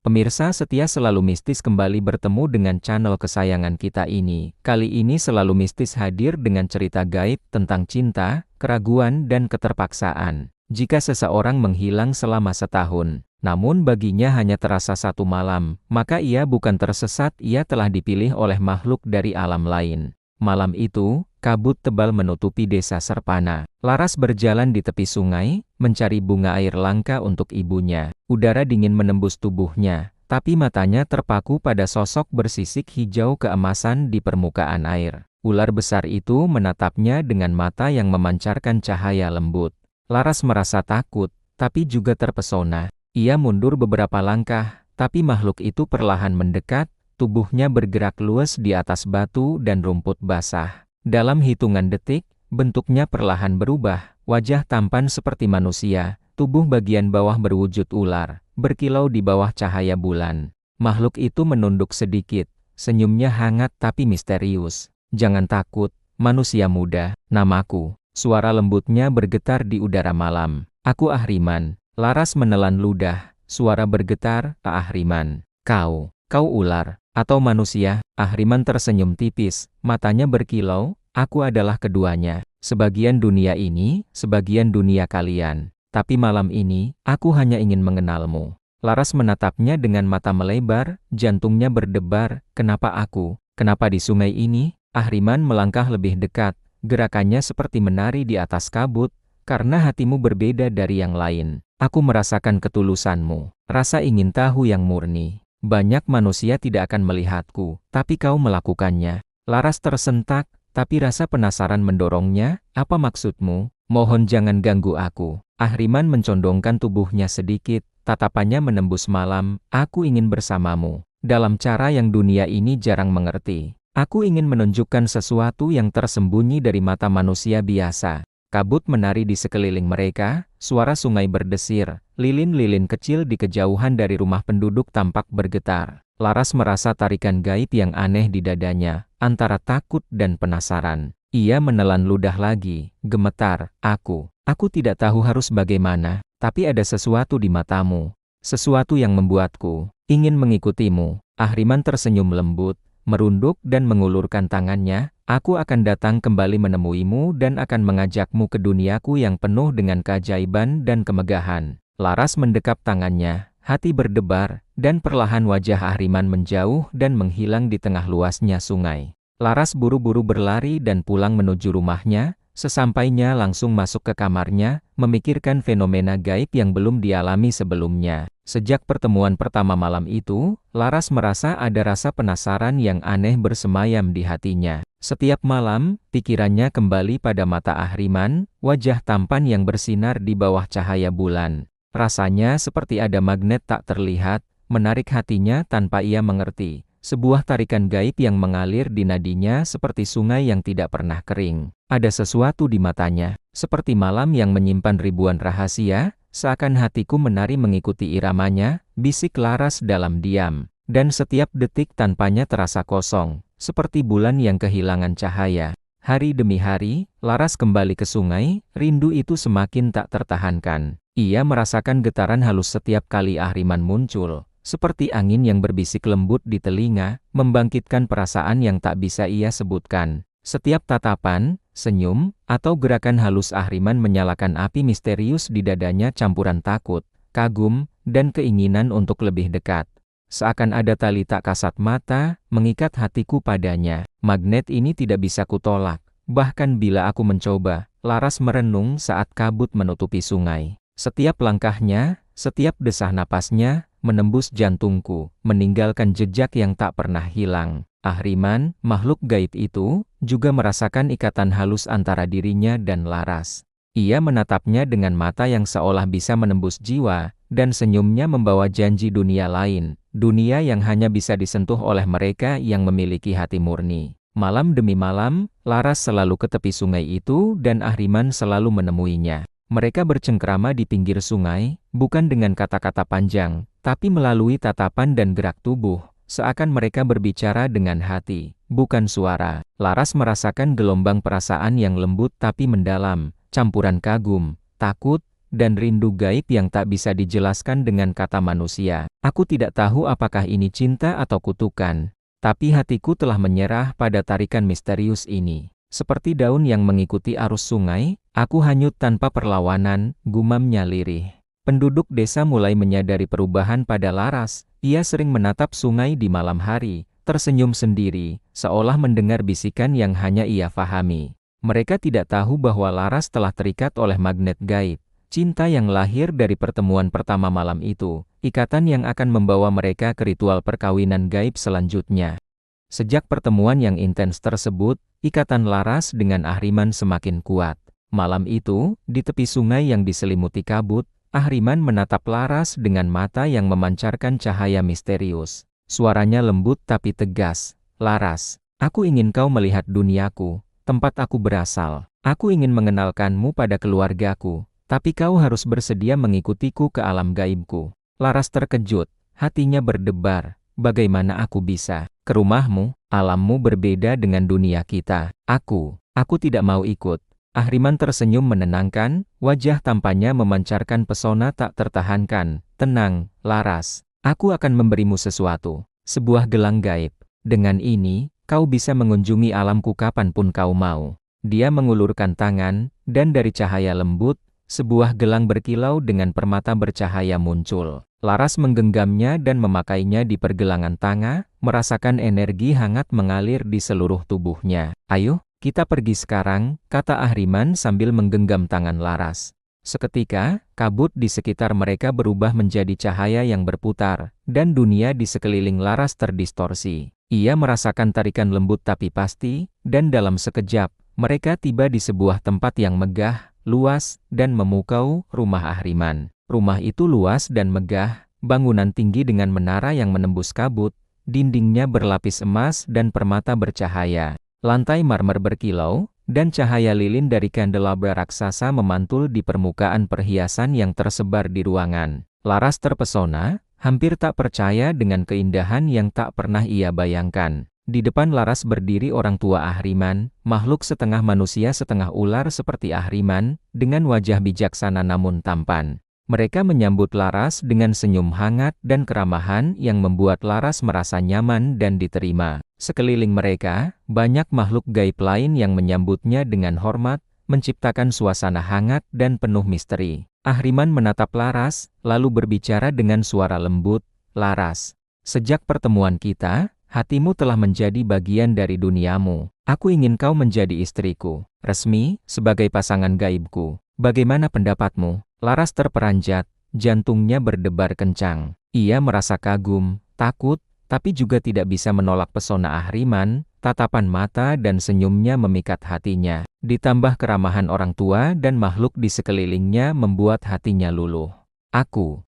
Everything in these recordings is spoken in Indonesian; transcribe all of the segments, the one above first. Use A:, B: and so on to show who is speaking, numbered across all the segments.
A: Pemirsa setia Selalu Mistis kembali bertemu dengan channel kesayangan kita ini. Kali ini Selalu Mistis hadir dengan cerita gaib tentang cinta, keraguan dan keterpaksaan. Jika seseorang menghilang selama setahun, namun baginya hanya terasa satu malam, maka ia bukan tersesat, ia telah dipilih oleh makhluk dari alam lain. Malam itu, kabut tebal menutupi desa Serpana. Laras berjalan di tepi sungai, mencari bunga air langka untuk ibunya. Udara dingin menembus tubuhnya, tapi matanya terpaku pada sosok bersisik hijau keemasan di permukaan air. Ular besar itu menatapnya dengan mata yang memancarkan cahaya lembut. Laras merasa takut, tapi juga terpesona. Ia mundur beberapa langkah, tapi makhluk itu perlahan mendekat. Tubuhnya bergerak luas di atas batu dan rumput basah. Dalam hitungan detik, bentuknya perlahan berubah, wajah tampan seperti manusia, tubuh bagian bawah berwujud ular, berkilau di bawah cahaya bulan. Makhluk itu menunduk sedikit, senyumnya hangat tapi misterius. "Jangan takut, manusia muda, namaku." Suara lembutnya bergetar di udara malam. "Aku Ahriman." Laras menelan ludah, suara bergetar, "Ahriman, kau ular atau manusia?" Ahriman tersenyum tipis, matanya berkilau, "Aku adalah keduanya. Sebagian dunia ini, sebagian dunia kalian. Tapi malam ini, aku hanya ingin mengenalmu." Laras menatapnya dengan mata melebar, jantungnya berdebar. "Kenapa aku? Kenapa di sungai ini?" Ahriman melangkah lebih dekat, gerakannya seperti menari di atas kabut. "Karena hatimu berbeda dari yang lain. Aku merasakan ketulusanmu, rasa ingin tahu yang murni. Banyak manusia tidak akan melihatku, tapi kau melakukannya." Laras tersentak, tapi rasa penasaran mendorongnya. "Apa maksudmu? Mohon jangan ganggu aku." Ahriman mencondongkan tubuhnya sedikit, tatapannya menembus malam. "Aku ingin bersamamu, dalam cara yang dunia ini jarang mengerti. Aku ingin menunjukkan sesuatu yang tersembunyi dari mata manusia biasa." Kabut menari di sekeliling mereka, suara sungai berdesir, lilin-lilin kecil di kejauhan dari rumah penduduk tampak bergetar. Laras merasa tarikan gaib yang aneh di dadanya, antara takut dan penasaran. Ia menelan ludah lagi, gemetar. Aku tidak tahu harus bagaimana, tapi ada sesuatu di matamu. Sesuatu yang membuatku ingin mengikutimu." Ahriman tersenyum lembut, merunduk dan mengulurkan tangannya. "Aku akan datang kembali menemuimu dan akan mengajakmu ke duniaku yang penuh dengan keajaiban dan kemegahan." Laras mendekap tangannya, hati berdebar, dan perlahan wajah Ahriman menjauh dan menghilang di tengah luasnya sungai. Laras buru-buru berlari dan pulang menuju rumahnya. Sesampainya langsung masuk ke kamarnya, memikirkan fenomena gaib yang belum dialami sebelumnya. Sejak pertemuan pertama malam itu, Laras merasa ada rasa penasaran yang aneh bersemayam di hatinya. Setiap malam, pikirannya kembali pada mata Ahriman, wajah tampan yang bersinar di bawah cahaya bulan. Rasanya seperti ada magnet tak terlihat, menarik hatinya tanpa ia mengerti. Sebuah tarikan gaib yang mengalir di nadinya seperti sungai yang tidak pernah kering. Ada sesuatu di matanya, seperti malam yang menyimpan ribuan rahasia, seakan hatiku menari mengikuti iramanya, bisik Laras dalam diam. Dan setiap detik tanpanya terasa kosong, seperti bulan yang kehilangan cahaya. Hari demi hari, Laras kembali ke sungai, rindu itu semakin tak tertahankan. Ia merasakan getaran halus setiap kali Ahriman muncul. Seperti angin yang berbisik lembut di telinga, membangkitkan perasaan yang tak bisa ia sebutkan. Setiap tatapan, senyum, atau gerakan halus Ahriman menyalakan api misterius di dadanya, campuran takut, kagum, dan keinginan untuk lebih dekat. Seakan ada tali tak kasat mata, mengikat hatiku padanya. Magnet ini tidak bisa kutolak, bahkan bila aku mencoba. Laras merenung saat kabut menutupi sungai. Setiap langkahnya, setiap desah napasnya, menembus jantungku, meninggalkan jejak yang tak pernah hilang. Ahriman, makhluk gaib itu, juga merasakan ikatan halus antara dirinya dan Laras. Ia menatapnya dengan mata yang seolah bisa menembus jiwa, dan senyumnya membawa janji dunia lain, dunia yang hanya bisa disentuh oleh mereka yang memiliki hati murni. Malam demi malam, Laras selalu ke tepi sungai itu dan Ahriman selalu menemuinya. Mereka bercengkrama di pinggir sungai, bukan dengan kata-kata panjang, tapi melalui tatapan dan gerak tubuh, seakan mereka berbicara dengan hati, bukan suara. Laras merasakan gelombang perasaan yang lembut tapi mendalam, campuran kagum, takut, dan rindu gaib yang tak bisa dijelaskan dengan kata manusia. Aku tidak tahu apakah ini cinta atau kutukan, tapi hatiku telah menyerah pada tarikan misterius ini. Seperti daun yang mengikuti arus sungai, aku hanyut tanpa perlawanan, gumamnya lirih. Penduduk desa mulai menyadari perubahan pada Laras. Ia sering menatap sungai di malam hari, tersenyum sendiri, seolah mendengar bisikan yang hanya ia fahami. Mereka tidak tahu bahwa Laras telah terikat oleh magnet gaib. Cinta yang lahir dari pertemuan pertama malam itu, ikatan yang akan membawa mereka ke ritual perkawinan gaib selanjutnya. Sejak pertemuan yang intens tersebut, ikatan Laras dengan Ahriman semakin kuat. Malam itu, di tepi sungai yang diselimuti kabut, Ahriman menatap Laras dengan mata yang memancarkan cahaya misterius. Suaranya lembut tapi tegas. Laras, aku ingin kau melihat duniaku, tempat aku berasal. Aku ingin mengenalkanmu pada keluargaku, tapi kau harus bersedia mengikutiku ke alam gaibku. Laras terkejut, hatinya berdebar. Bagaimana aku bisa ke rumahmu? Alammu berbeda dengan dunia kita. Aku tidak mau ikut. Ahriman tersenyum menenangkan, wajah tampaknya memancarkan pesona tak tertahankan. Tenang, Laras. Aku akan memberimu sesuatu. Sebuah gelang gaib. Dengan ini, kau bisa mengunjungi alamku kapanpun kau mau. Dia mengulurkan tangan, dan dari cahaya lembut, sebuah gelang berkilau dengan permata bercahaya muncul. Laras menggenggamnya dan memakainya di pergelangan tangan, merasakan energi hangat mengalir di seluruh tubuhnya. Ayo, kita pergi sekarang, kata Ahriman sambil menggenggam tangan Laras. Seketika, kabut di sekitar mereka berubah menjadi cahaya yang berputar, dan dunia di sekeliling Laras terdistorsi. Ia merasakan tarikan lembut tapi pasti, dan dalam sekejap, mereka tiba di sebuah tempat yang megah, luas, dan memukau, rumah Ahriman. Rumah itu luas dan megah, bangunan tinggi dengan menara yang menembus kabut, dindingnya berlapis emas dan permata bercahaya. Lantai marmer berkilau, dan cahaya lilin dari kandelabra raksasa memantul di permukaan perhiasan yang tersebar di ruangan. Laras terpesona, hampir tak percaya dengan keindahan yang tak pernah ia bayangkan. Di depan Laras berdiri orang tua Ahriman, makhluk setengah manusia setengah ular seperti Ahriman, dengan wajah bijaksana namun tampan. Mereka menyambut Laras dengan senyum hangat dan keramahan yang membuat Laras merasa nyaman dan diterima. Sekeliling mereka, banyak makhluk gaib lain yang menyambutnya dengan hormat, menciptakan suasana hangat dan penuh misteri. Ahriman menatap Laras, lalu berbicara dengan suara lembut, Laras, sejak pertemuan kita, hatimu telah menjadi bagian dari duniamu. Aku ingin kau menjadi istriku, resmi, sebagai pasangan gaibku. Bagaimana pendapatmu? Laras terperanjat, jantungnya berdebar kencang. Ia merasa kagum, takut, tapi juga tidak bisa menolak pesona Ahriman, tatapan mata dan senyumnya memikat hatinya. Ditambah keramahan orang tua dan makhluk di sekelilingnya membuat hatinya luluh. Aku.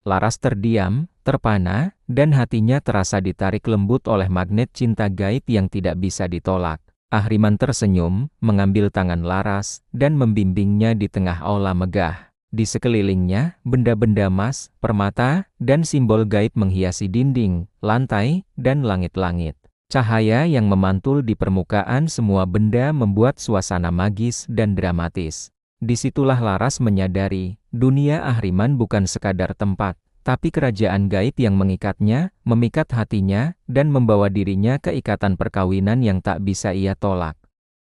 A: Laras terdiam, terpana, dan hatinya terasa ditarik lembut oleh magnet cinta gaib yang tidak bisa ditolak. Ahriman tersenyum, mengambil tangan Laras, dan membimbingnya di tengah aula megah. Di sekelilingnya, benda-benda emas, permata, dan simbol gaib menghiasi dinding, lantai, dan langit-langit. Cahaya yang memantul di permukaan semua benda membuat suasana magis dan dramatis. Disitulah Laras menyadari, dunia Ahriman bukan sekadar tempat, tapi kerajaan gaib yang mengikatnya, memikat hatinya, dan membawa dirinya ke ikatan perkawinan yang tak bisa ia tolak.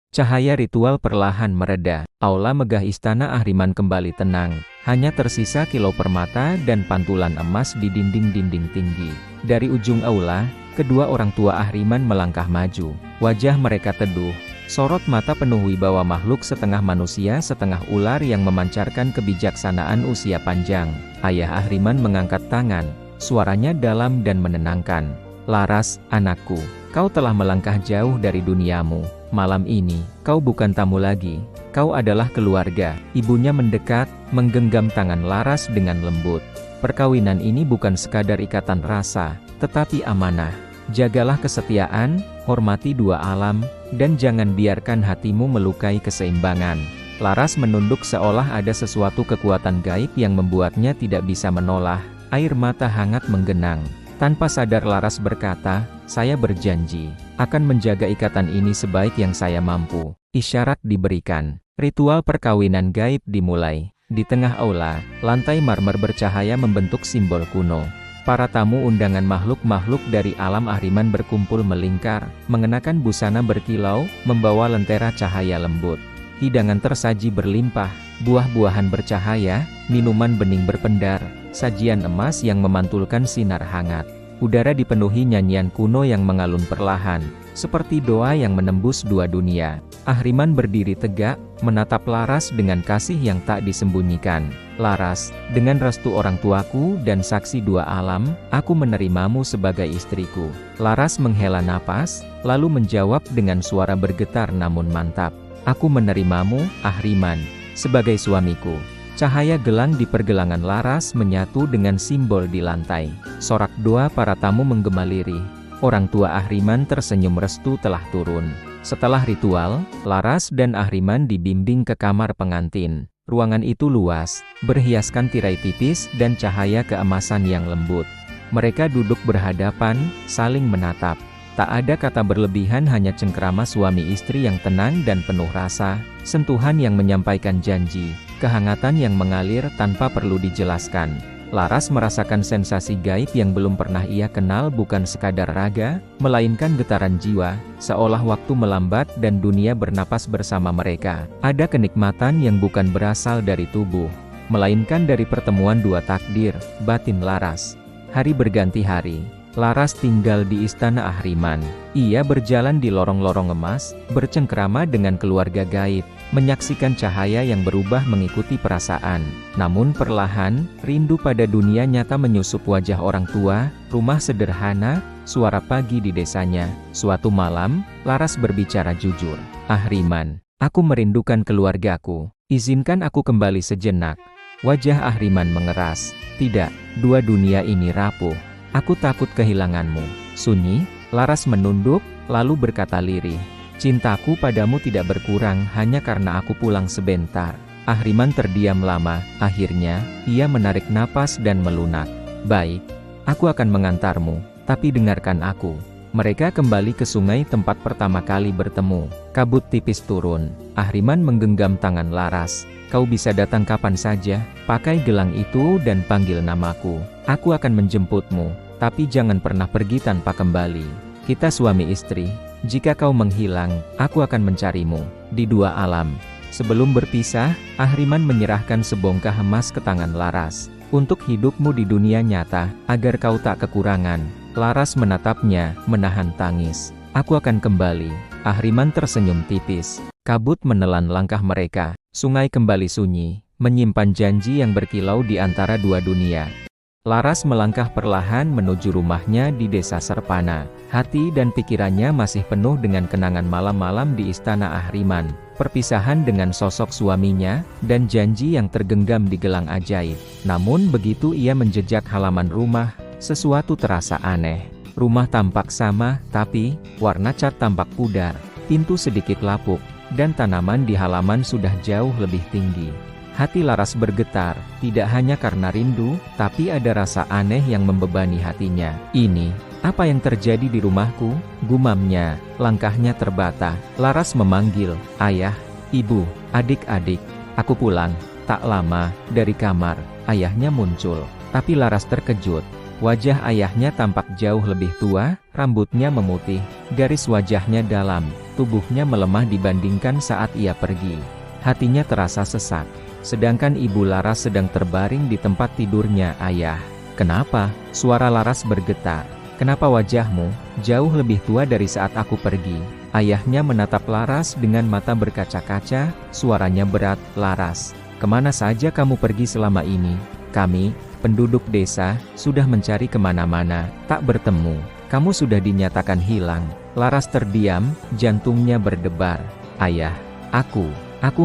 A: Cahaya ritual perlahan mereda. Aula megah istana Ahriman kembali tenang. Hanya tersisa kilau permata dan pantulan emas di dinding-dinding tinggi. Dari ujung aula, kedua orang tua Ahriman melangkah maju. Wajah mereka teduh. Sorot mata penuh wibawa makhluk setengah manusia setengah ular yang memancarkan kebijaksanaan usia panjang. Ayah Ahriman mengangkat tangan. Suaranya dalam dan menenangkan. Laras, anakku, kau telah melangkah jauh dari duniamu. Malam ini, kau bukan tamu lagi. Kau adalah keluarga. Ibunya mendekat, menggenggam tangan Laras dengan lembut. Perkawinan ini bukan sekadar ikatan rasa, tetapi amanah. Jagalah kesetiaan, hormati dua alam, dan jangan biarkan hatimu melukai keseimbangan. Laras menunduk seolah ada sesuatu kekuatan gaib yang membuatnya tidak bisa menolak. Air mata hangat menggenang. Tanpa sadar Laras berkata, saya berjanji, akan menjaga ikatan ini sebaik yang saya mampu. Isyarat diberikan. Ritual perkawinan gaib dimulai. Di tengah aula, lantai marmer bercahaya membentuk simbol kuno. Para tamu undangan makhluk-makhluk dari alam Ahriman berkumpul melingkar, mengenakan busana berkilau, membawa lentera cahaya lembut. Hidangan tersaji berlimpah, buah-buahan bercahaya, minuman bening berpendar, sajian emas yang memantulkan sinar hangat. Udara dipenuhi nyanyian kuno yang mengalun perlahan, seperti doa yang menembus dua dunia. Ahriman berdiri tegak, menatap Laras dengan kasih yang tak disembunyikan. Laras, dengan restu orang tuaku dan saksi dua alam, aku menerimamu sebagai istriku. Laras menghela napas, lalu menjawab dengan suara bergetar namun mantap. Aku menerimamu, Ahriman, sebagai suamiku. Cahaya gelang di pergelangan Laras menyatu dengan simbol di lantai. Sorak doa para tamu menggema lirih. Orang tua Ahriman tersenyum restu telah turun. Setelah ritual, Laras dan Ahriman dibimbing ke kamar pengantin. Ruangan itu luas, berhiaskan tirai tipis dan cahaya keemasan yang lembut. Mereka duduk berhadapan, saling menatap. Tak ada kata berlebihan, hanya cengkrama suami istri yang tenang dan penuh rasa, sentuhan yang menyampaikan janji, kehangatan yang mengalir tanpa perlu dijelaskan. Laras merasakan sensasi gaib yang belum pernah ia kenal, bukan sekadar raga, melainkan getaran jiwa, seolah waktu melambat dan dunia bernapas bersama mereka. Ada kenikmatan yang bukan berasal dari tubuh, melainkan dari pertemuan dua takdir, batin Laras. Hari berganti hari. Laras tinggal di istana Ahriman. Ia berjalan di lorong-lorong emas, bercengkrama dengan keluarga gaib, menyaksikan cahaya yang berubah mengikuti perasaan. Namun perlahan, rindu pada dunia nyata menyusup wajah orang tua, rumah sederhana, suara pagi di desanya. Suatu malam, Laras berbicara jujur. Ahriman, aku merindukan keluargaku. Izinkan aku kembali sejenak. Wajah Ahriman mengeras. Tidak, dua dunia ini rapuh. Aku takut kehilanganmu. Sunyi, Laras menunduk, lalu berkata lirih. Cintaku padamu tidak berkurang hanya karena aku pulang sebentar. Ahriman terdiam lama, akhirnya, ia menarik napas dan melunak. Baik, aku akan mengantarmu, tapi dengarkan aku. Mereka kembali ke sungai tempat pertama kali bertemu. Kabut tipis turun. Ahriman menggenggam tangan Laras. Kau bisa datang kapan saja, pakai gelang itu dan panggil namaku. Aku akan menjemputmu, tapi jangan pernah pergi tanpa kembali. Kita suami istri, jika kau menghilang, aku akan mencarimu, di dua alam. Sebelum berpisah, Ahriman menyerahkan sebongkah emas ke tangan Laras. Untuk hidupmu di dunia nyata, agar kau tak kekurangan. Laras menatapnya, menahan tangis. Aku akan kembali. Ahriman tersenyum tipis. Kabut menelan langkah mereka. Sungai kembali sunyi, menyimpan janji yang berkilau di antara dua dunia. Laras melangkah perlahan menuju rumahnya di desa Serpana. Hati dan pikirannya masih penuh dengan kenangan malam-malam di istana Ahriman, perpisahan dengan sosok suaminya, dan janji yang tergenggam di gelang ajaib. Namun begitu ia menjejak halaman rumah, sesuatu terasa aneh. Rumah tampak sama, tapi warna cat tampak pudar, pintu sedikit lapuk, dan tanaman di halaman sudah jauh lebih tinggi. Hati Laras bergetar, tidak hanya karena rindu, tapi ada rasa aneh yang membebani hatinya. Ini, apa yang terjadi di rumahku? Gumamnya, langkahnya terbata. Laras memanggil, ayah, ibu, adik-adik, aku pulang. Tak lama, dari kamar, ayahnya muncul. Tapi Laras terkejut. Wajah ayahnya tampak jauh lebih tua, rambutnya memutih, garis wajahnya dalam, tubuhnya melemah dibandingkan saat ia pergi. Hatinya terasa sesak. Sedangkan ibu Laras sedang terbaring di tempat tidurnya. Ayah, kenapa? Suara Laras bergetar. Kenapa wajahmu jauh lebih tua dari saat aku pergi? Ayahnya menatap Laras dengan mata berkaca-kaca, suaranya berat. Laras, kemana saja kamu pergi selama ini? Kami, penduduk desa, sudah mencari kemana-mana, tak bertemu. Kamu sudah dinyatakan hilang. Laras terdiam, jantungnya berdebar. Ayah, aku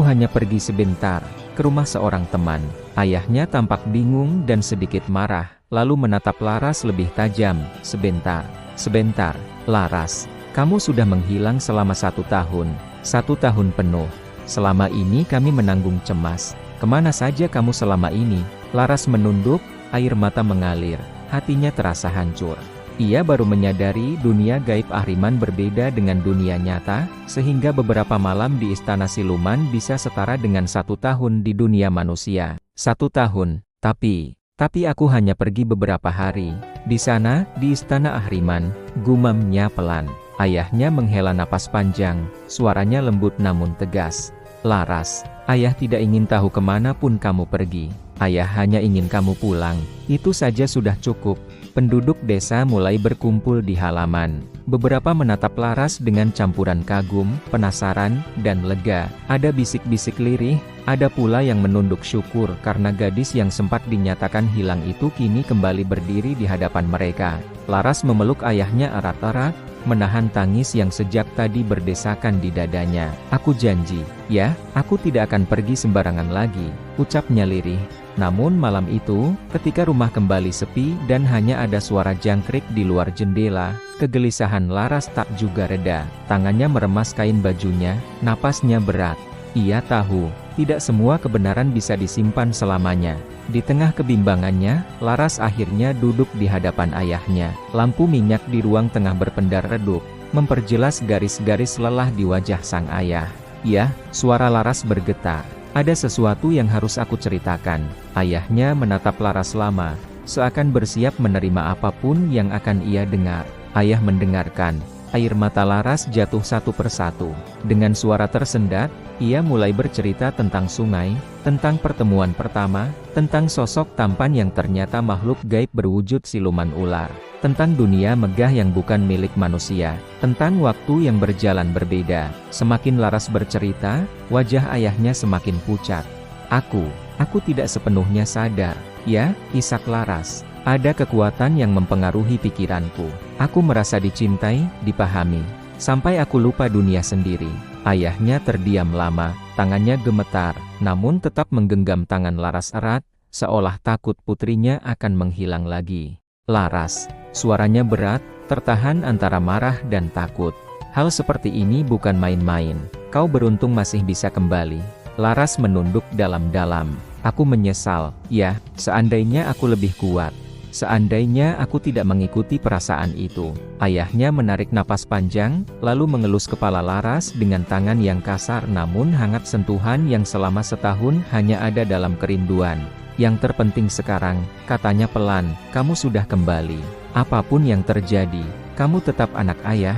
A: hanya pergi sebentar, ke rumah seorang teman. Ayahnya tampak bingung dan sedikit marah, lalu menatap Laras lebih tajam. Sebentar, Laras, kamu sudah menghilang selama 1 tahun, 1 tahun penuh. Selama ini kami menanggung cemas. Kemana saja kamu selama ini? Laras menunduk, air mata mengalir, hatinya terasa hancur. Ia baru menyadari dunia gaib Ahriman berbeda dengan dunia nyata, sehingga beberapa malam di istana siluman bisa setara dengan 1 tahun di dunia manusia. 1 tahun, tapi aku hanya pergi beberapa hari. Di sana, di istana Ahriman, gumamnya pelan. Ayahnya menghela napas panjang, suaranya lembut namun tegas. Laras, ayah tidak ingin tahu kemana pun kamu pergi. Ayah hanya ingin kamu pulang. Itu saja sudah cukup. Penduduk desa mulai berkumpul di halaman. Beberapa menatap Laras dengan campuran kagum, penasaran, dan lega. Ada bisik-bisik lirih, ada pula yang menunduk syukur karena gadis yang sempat dinyatakan hilang itu kini kembali berdiri di hadapan mereka. Laras memeluk ayahnya erat-erat, menahan tangis yang sejak tadi berdesakan di dadanya. Aku janji, ya, aku tidak akan pergi sembarangan lagi, ucapnya lirih. Namun malam itu, ketika rumah kembali sepi dan hanya ada suara jangkrik di luar jendela, kegelisahan Laras tak juga reda. Tangannya meremas kain bajunya, napasnya berat. Ia tahu, tidak semua kebenaran bisa disimpan selamanya. Di tengah kebimbangannya, Laras akhirnya duduk di hadapan ayahnya. Lampu minyak di ruang tengah berpendar redup, memperjelas garis-garis lelah di wajah sang ayah. Ya, suara Laras bergetar. Ada sesuatu yang harus aku ceritakan. Ayahnya menatap Laras lama, seakan bersiap menerima apapun yang akan ia dengar. Ayah mendengarkan. Air mata Laras jatuh satu persatu. Dengan suara tersendat, ia mulai bercerita tentang sungai, tentang pertemuan pertama, tentang sosok tampan yang ternyata makhluk gaib berwujud siluman ular, tentang dunia megah yang bukan milik manusia, tentang waktu yang berjalan berbeda. Semakin Laras bercerita, wajah ayahnya semakin pucat. Aku tidak sepenuhnya sadar. Ya, isak Laras. Ada kekuatan yang mempengaruhi pikiranku. Aku merasa dicintai, dipahami. Sampai aku lupa dunia sendiri. Ayahnya terdiam lama, tangannya gemetar, namun tetap menggenggam tangan Laras erat, seolah takut putrinya akan menghilang lagi. Laras, suaranya berat, tertahan antara marah dan takut. Hal seperti ini bukan main-main. Kau beruntung masih bisa kembali. Laras menunduk dalam-dalam. Aku menyesal, ya, seandainya aku lebih kuat. Seandainya aku tidak mengikuti perasaan itu. Ayahnya menarik napas panjang, lalu mengelus kepala Laras dengan tangan yang kasar namun hangat, sentuhan yang selama setahun hanya ada dalam kerinduan. Yang terpenting sekarang, katanya pelan, kamu sudah kembali. Apapun yang terjadi, kamu tetap anak ayah.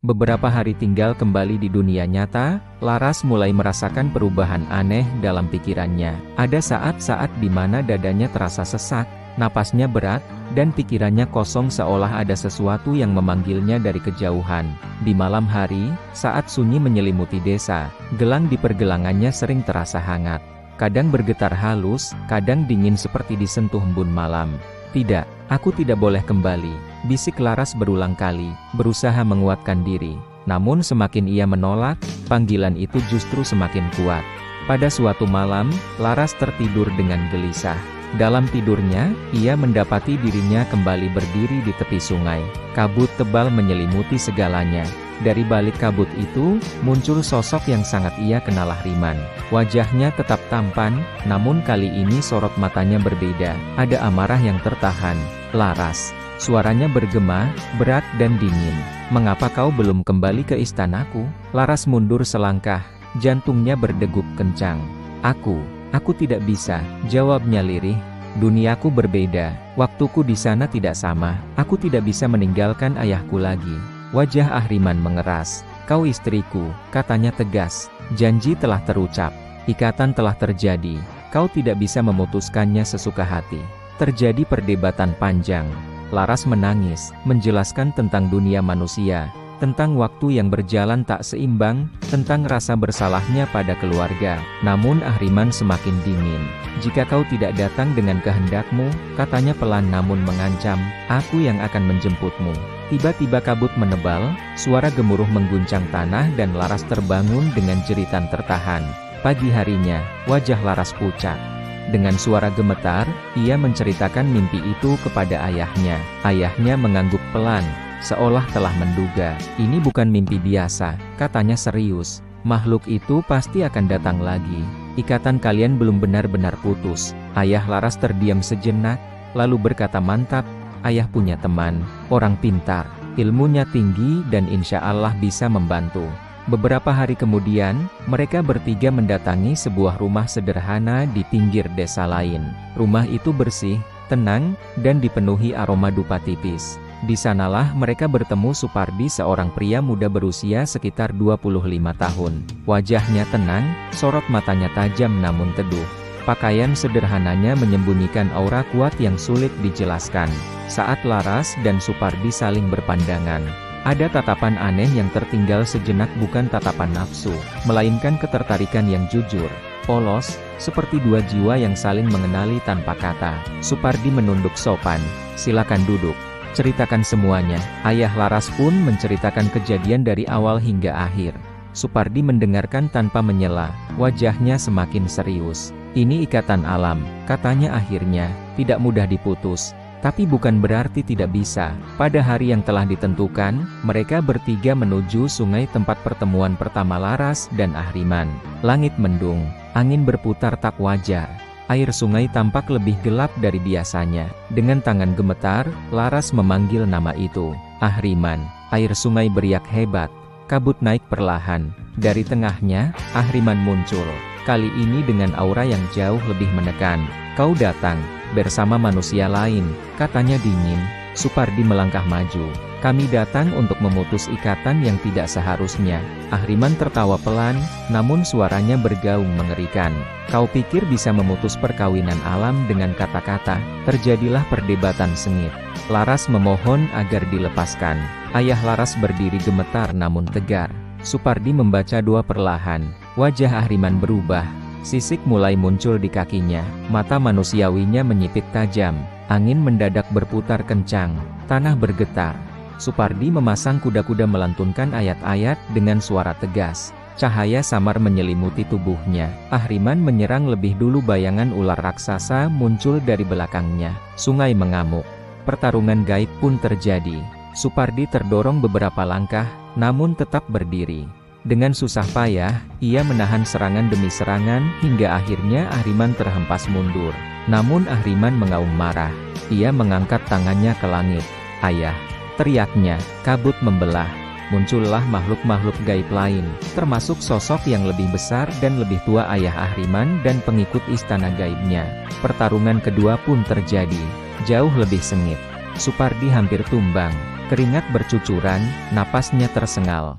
A: Beberapa hari tinggal kembali di dunia nyata, Laras mulai merasakan perubahan aneh dalam pikirannya. Ada saat-saat di mana dadanya terasa sesak, napasnya berat, dan pikirannya kosong seolah ada sesuatu yang memanggilnya dari kejauhan. Di malam hari, saat sunyi menyelimuti desa, gelang di pergelangannya sering terasa hangat. Kadang bergetar halus, kadang dingin seperti disentuh embun malam. Tidak, aku tidak boleh kembali, bisik Laras berulang kali, berusaha menguatkan diri. Namun semakin ia menolak, panggilan itu justru semakin kuat. Pada suatu malam, Laras tertidur dengan gelisah. Dalam tidurnya, ia mendapati dirinya kembali berdiri di tepi sungai. Kabut tebal menyelimuti segalanya. Dari balik kabut itu, muncul sosok yang sangat ia kenal, Ahriman. Wajahnya tetap tampan, namun kali ini sorot matanya berbeda. Ada amarah yang tertahan. Laras, suaranya bergema, berat dan dingin. Mengapa kau belum kembali ke istanaku? Laras mundur selangkah, jantungnya berdegup kencang. Aku tidak bisa, jawabnya lirih. Duniaku berbeda, waktuku di sana tidak sama. Aku tidak bisa meninggalkan ayahku lagi. Wajah Ahriman mengeras. Kau istriku, katanya tegas. Janji telah terucap. Ikatan telah terjadi. Kau tidak bisa memutuskannya sesuka hati. Terjadi perdebatan panjang. Laras menangis, menjelaskan tentang dunia manusia, tentang waktu yang berjalan tak seimbang, tentang rasa bersalahnya pada keluarga. Namun Ahriman semakin dingin. Jika kau tidak datang dengan kehendakmu, katanya pelan namun mengancam, aku yang akan menjemputmu. Tiba-tiba kabut menebal, suara gemuruh mengguncang tanah dan Laras terbangun dengan jeritan tertahan. Pagi harinya, wajah Laras pucat. Dengan suara gemetar, ia menceritakan mimpi itu kepada ayahnya. Ayahnya mengangguk pelan, seolah telah menduga. Ini bukan mimpi biasa, katanya serius. Makhluk itu pasti akan datang lagi. Ikatan kalian belum benar-benar putus. Ayah Laras terdiam sejenak, lalu berkata mantap, ayah punya teman, orang pintar, ilmunya tinggi dan insya Allah bisa membantu. Beberapa hari kemudian, mereka bertiga mendatangi sebuah rumah sederhana di pinggir desa lain. Rumah itu bersih, tenang, dan dipenuhi aroma dupa tipis. Di sanalah mereka bertemu Supardi, seorang pria muda berusia sekitar 25 tahun. Wajahnya tenang, sorot matanya tajam namun teduh. Pakaian sederhananya menyembunyikan aura kuat yang sulit dijelaskan. Saat Laras dan Supardi saling berpandangan, ada tatapan aneh yang tertinggal sejenak, bukan tatapan nafsu, melainkan ketertarikan yang jujur, polos, seperti dua jiwa yang saling mengenali tanpa kata. Supardi menunduk sopan. "Silakan duduk. Ceritakan semuanya." Ayah Laras pun menceritakan kejadian dari awal hingga akhir. Supardi mendengarkan tanpa menyela, wajahnya semakin serius. "Ini ikatan alam," katanya akhirnya, "tidak mudah diputus. Tapi bukan berarti tidak bisa." Pada hari yang telah ditentukan, mereka bertiga menuju sungai tempat pertemuan pertama Laras dan Ahriman. Langit mendung, angin berputar tak wajar. Air sungai tampak lebih gelap dari biasanya. Dengan tangan gemetar, Laras memanggil nama itu, "Ahriman." Air sungai beriak hebat. Kabut naik perlahan. Dari tengahnya, Ahriman muncul. Kali ini dengan aura yang jauh lebih menekan. "Kau datang bersama manusia lain," katanya dingin. Supardi melangkah maju. "Kami datang untuk memutus ikatan yang tidak seharusnya." Ahriman tertawa pelan, namun suaranya bergaung mengerikan. "Kau pikir bisa memutus perkawinan alam dengan kata-kata?" Terjadilah perdebatan sengit. Laras memohon agar dilepaskan. Ayah Laras berdiri gemetar namun tegar. Supardi membaca doa perlahan. Wajah Ahriman berubah. Sisik mulai muncul di kakinya. Mata manusiawinya menyipit tajam. Angin mendadak berputar kencang. Tanah bergetar. Supardi memasang kuda-kuda melantunkan ayat-ayat dengan suara tegas. Cahaya samar menyelimuti tubuhnya. Ahriman menyerang lebih dulu. Bayangan ular raksasa muncul dari belakangnya. Sungai mengamuk. Pertarungan gaib pun terjadi. Supardi terdorong beberapa langkah, namun tetap berdiri. Dengan susah payah, ia menahan serangan demi serangan, hingga akhirnya Ahriman terhempas mundur. Namun Ahriman mengaum marah. Ia mengangkat tangannya ke langit. "Ayah!" teriaknya. Kabut membelah. Muncullah makhluk-makhluk gaib lain, termasuk sosok yang lebih besar dan lebih tua ayah Ahriman dan pengikut istana gaibnya. Pertarungan kedua pun terjadi. Jauh lebih sengit. Supardi hampir tumbang. Keringat bercucuran, napasnya tersengal.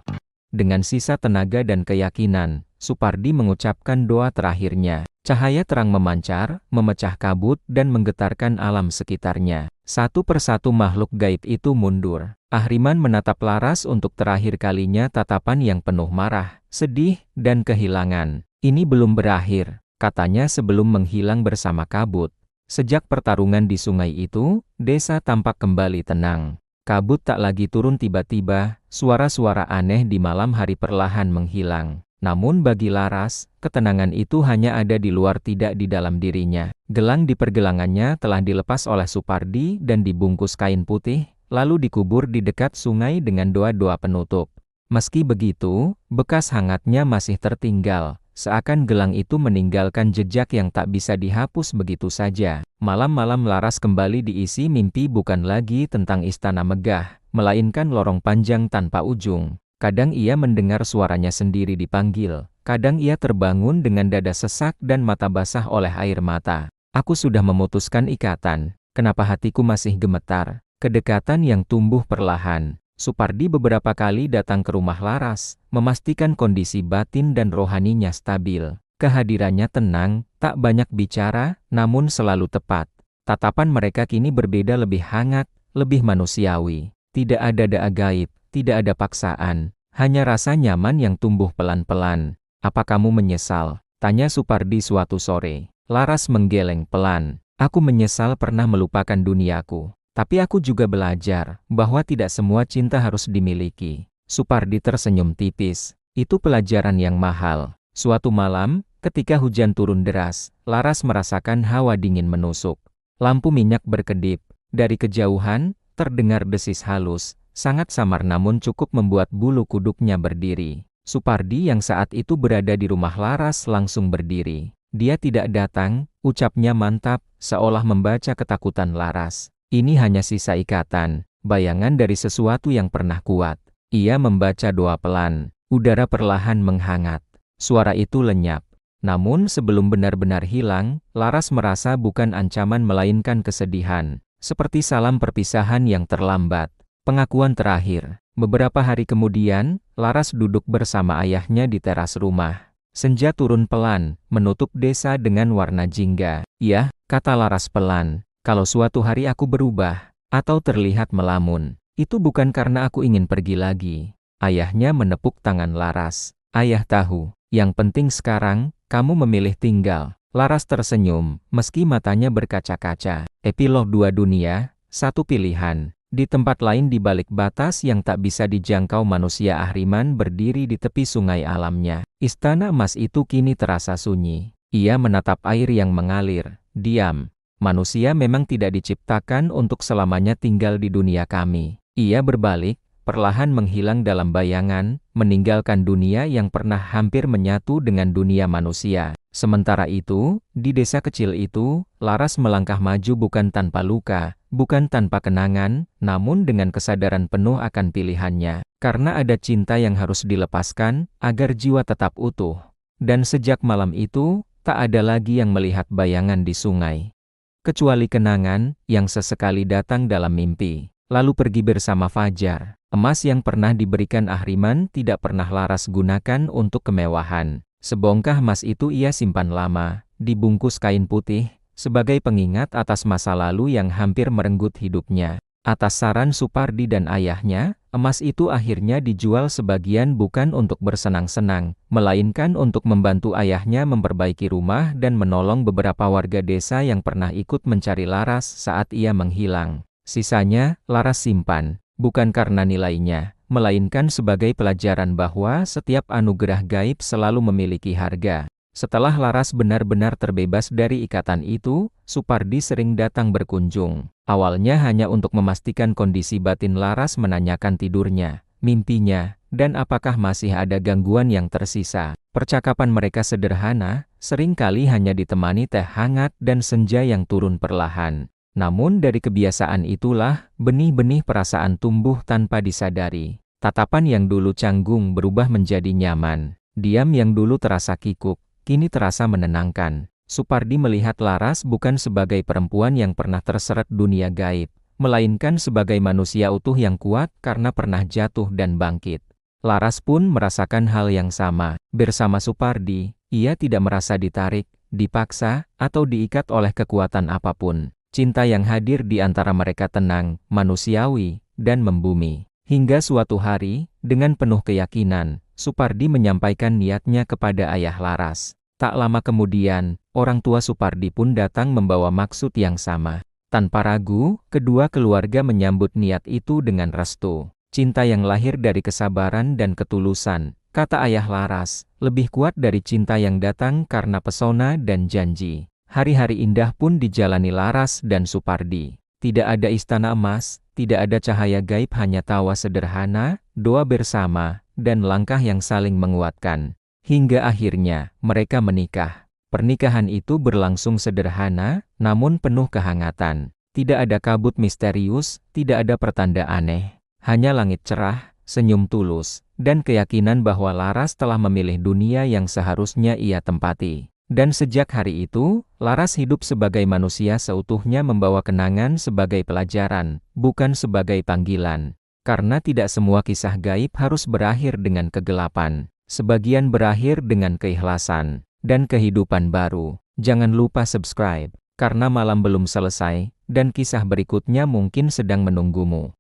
A: Dengan sisa tenaga dan keyakinan, Supardi mengucapkan doa terakhirnya. Cahaya terang memancar, memecah kabut dan menggetarkan alam sekitarnya. Satu persatu makhluk gaib itu mundur. Ahriman menatap Laras untuk terakhir kalinya, tatapan yang penuh marah, sedih, dan kehilangan. "Ini belum berakhir," katanya sebelum menghilang bersama kabut. Sejak pertarungan di sungai itu, desa tampak kembali tenang. Kabut tak lagi turun tiba-tiba, suara-suara aneh di malam hari perlahan menghilang. Namun bagi Laras, ketenangan itu hanya ada di luar, tidak di dalam dirinya. Gelang di pergelangannya telah dilepas oleh Supardi dan dibungkus kain putih, lalu dikubur di dekat sungai dengan doa-doa penutup. Meski begitu, bekas hangatnya masih tertinggal, seakan gelang itu meninggalkan jejak yang tak bisa dihapus begitu saja. Malam-malam Laras kembali diisi mimpi, bukan lagi tentang istana megah, melainkan lorong panjang tanpa ujung. Kadang ia mendengar suaranya sendiri dipanggil, kadang ia terbangun dengan dada sesak dan mata basah oleh air mata. "Aku sudah memutuskan ikatan, kenapa hatiku masih gemetar?" Kedekatan yang tumbuh perlahan. Supardi beberapa kali datang ke rumah Laras, memastikan kondisi batin dan rohaninya stabil. Kehadirannya tenang, tak banyak bicara, namun selalu tepat. Tatapan mereka kini berbeda, lebih hangat, lebih manusiawi. Tidak ada doa gaib, tidak ada paksaan, hanya rasa nyaman yang tumbuh pelan-pelan. "Apa kamu menyesal?" tanya Supardi suatu sore. Laras menggeleng pelan. "Aku menyesal pernah melupakan duniaku. Tapi aku juga belajar bahwa tidak semua cinta harus dimiliki." Supardi tersenyum tipis. "Itu pelajaran yang mahal." Suatu malam, ketika hujan turun deras, Laras merasakan hawa dingin menusuk. Lampu minyak berkedip. Dari kejauhan, terdengar desis halus, sangat samar namun cukup membuat bulu kuduknya berdiri. Supardi yang saat itu berada di rumah Laras langsung berdiri. "Dia tidak datang," ucapnya mantap, seolah membaca ketakutan Laras. Ini hanya sisa ikatan, bayangan dari sesuatu yang pernah kuat. Ia membaca doa pelan. Udara perlahan menghangat. Suara itu lenyap. Namun sebelum benar-benar hilang, Laras merasa bukan ancaman melainkan kesedihan. Seperti salam perpisahan yang terlambat. Pengakuan terakhir. Beberapa hari kemudian, Laras duduk bersama ayahnya di teras rumah. Senja turun pelan, menutup desa dengan warna jingga. "Ya," kata Laras pelan, "kalau suatu hari aku berubah, atau terlihat melamun, itu bukan karena aku ingin pergi lagi." Ayahnya menepuk tangan Laras. "Ayah tahu, yang penting sekarang, kamu memilih tinggal." Laras tersenyum, meski matanya berkaca-kaca. Epilog 2 dunia, satu pilihan. Di tempat lain di balik batas yang tak bisa dijangkau manusia, Ahriman berdiri di tepi sungai alamnya. Istana emas itu kini terasa sunyi. Ia menatap air yang mengalir, diam. Manusia memang tidak diciptakan untuk selamanya tinggal di dunia kami. Ia berbalik, perlahan menghilang dalam bayangan, meninggalkan dunia yang pernah hampir menyatu dengan dunia manusia. Sementara itu, di desa kecil itu, Laras melangkah maju bukan tanpa luka, bukan tanpa kenangan, namun dengan kesadaran penuh akan pilihannya. Karena ada cinta yang harus dilepaskan, agar jiwa tetap utuh. Dan sejak malam itu, tak ada lagi yang melihat bayangan di sungai. Kecuali kenangan, yang sesekali datang dalam mimpi, lalu pergi bersama fajar. Emas yang pernah diberikan Ahriman tidak pernah Laras gunakan untuk kemewahan. Sebongkah emas itu ia simpan lama, dibungkus kain putih, sebagai pengingat atas masa lalu yang hampir merenggut hidupnya. Atas saran Supardi dan ayahnya, emas itu akhirnya dijual sebagian bukan untuk bersenang-senang, melainkan untuk membantu ayahnya memperbaiki rumah dan menolong beberapa warga desa yang pernah ikut mencari Laras saat ia menghilang. Sisanya, Laras simpan, bukan karena nilainya, melainkan sebagai pelajaran bahwa setiap anugerah gaib selalu memiliki harga. Setelah Laras benar-benar terbebas dari ikatan itu, Supardi sering datang berkunjung. Awalnya hanya untuk memastikan kondisi batin Laras, menanyakan tidurnya, mimpinya, dan apakah masih ada gangguan yang tersisa. Percakapan mereka sederhana, seringkali hanya ditemani teh hangat dan senja yang turun perlahan. Namun dari kebiasaan itulah, benih-benih perasaan tumbuh tanpa disadari. Tatapan yang dulu canggung berubah menjadi nyaman. Diam yang dulu terasa kikuk, kini terasa menenangkan. Supardi melihat Laras bukan sebagai perempuan yang pernah terseret dunia gaib, melainkan sebagai manusia utuh yang kuat karena pernah jatuh dan bangkit. Laras pun merasakan hal yang sama. Bersama Supardi, ia tidak merasa ditarik, dipaksa, atau diikat oleh kekuatan apapun. Cinta yang hadir di antara mereka tenang, manusiawi, dan membumi. Hingga suatu hari, dengan penuh keyakinan, Supardi menyampaikan niatnya kepada ayah Laras. Tak lama kemudian, orang tua Supardi pun datang membawa maksud yang sama. Tanpa ragu, kedua keluarga menyambut niat itu dengan restu. Cinta yang lahir dari kesabaran dan ketulusan, kata ayah Laras, lebih kuat dari cinta yang datang karena pesona dan janji. Hari-hari indah pun dijalani Laras dan Supardi. Tidak ada istana emas, tidak ada cahaya gaib, hanya tawa sederhana, doa bersama, dan langkah yang saling menguatkan. Hingga akhirnya, mereka menikah. Pernikahan itu berlangsung sederhana, namun penuh kehangatan. Tidak ada kabut misterius, tidak ada pertanda aneh. Hanya langit cerah, senyum tulus, dan keyakinan bahwa Laras telah memilih dunia yang seharusnya ia tempati. Dan sejak hari itu, Laras hidup sebagai manusia seutuhnya, membawa kenangan sebagai pelajaran, bukan sebagai panggilan. Karena tidak semua kisah gaib harus berakhir dengan kegelapan. Sebagian berakhir dengan keikhlasan dan kehidupan baru. Jangan lupa subscribe, karena malam belum selesai, dan kisah berikutnya mungkin sedang menunggumu.